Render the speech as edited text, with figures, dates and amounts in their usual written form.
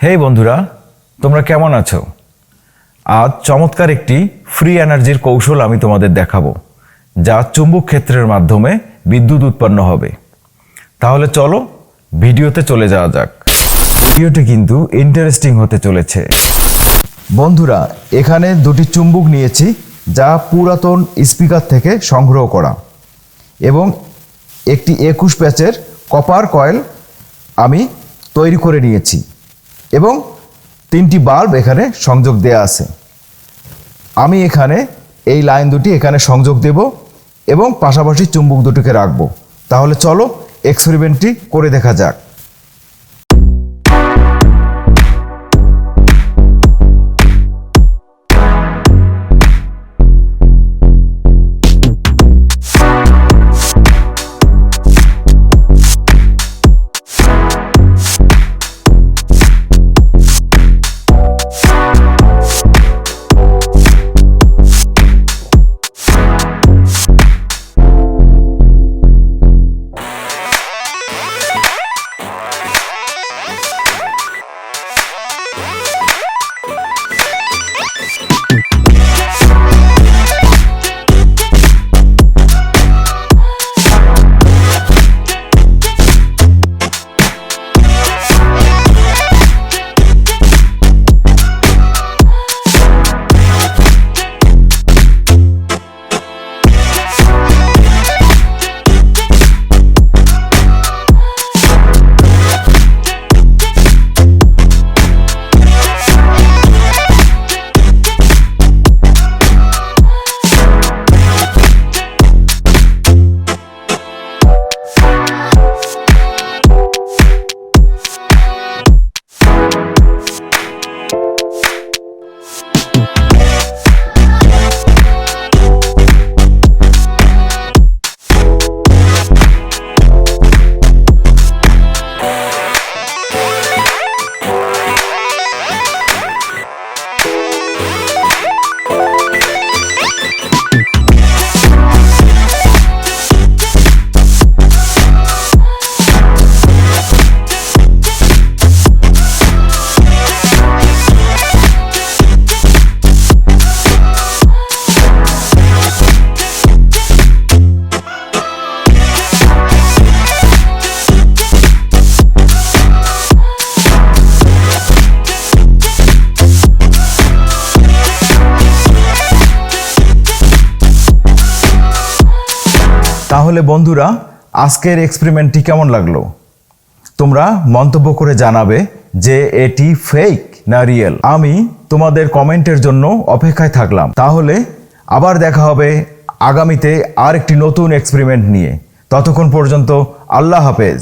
হেই বন্ধুরা, তোমরা কেমন আছো? আজ চমৎকার একটি ফ্রি এনার্জির কৌশল আমি তোমাদের দেখাবো, যা চুম্বক ক্ষেত্রের মাধ্যমে বিদ্যুৎ উৎপন্ন হবে। তাহলে চলো ভিডিওতে চলে যাওয়া যাক। ভিডিওটি কিন্তু ইন্টারেস্টিং হতে চলেছে। বন্ধুরা, এখানে দুটি চুম্বক নিয়েছি, যা পুরাতন স্পিকার থেকে সংগ্রহ করা, এবং একটি 21 প্যাচের কপার কয়েল আমি তৈরি করে নিয়েছি, এবং 3টি বাল্ব এখানে সংযোগ দেয়া আছে। আমি এখানে এই লাইন দুটি এখানে সংযোগ দেব এবং পাশাপাশি চুম্বক দুটিকে রাখব। তাহলে চলো এক্সপেরিমেন্টটি করে দেখা যাক। তাহলে বন্ধুরা, আজকের এক্সপেরিমেন্টটি কেমন লাগলো? তোমরা মন্তব্য করে জানাবে যে এটি ফেক না রিয়েল। আমি তোমাদের কমেন্টের জন্য অপেক্ষায় থাকলাম। তাহলে আবার দেখা হবে আগামীতে আর একটি নতুন এক্সপেরিমেন্ট নিয়ে। ততক্ষণ পর্যন্ত আল্লাহ হাফেজ।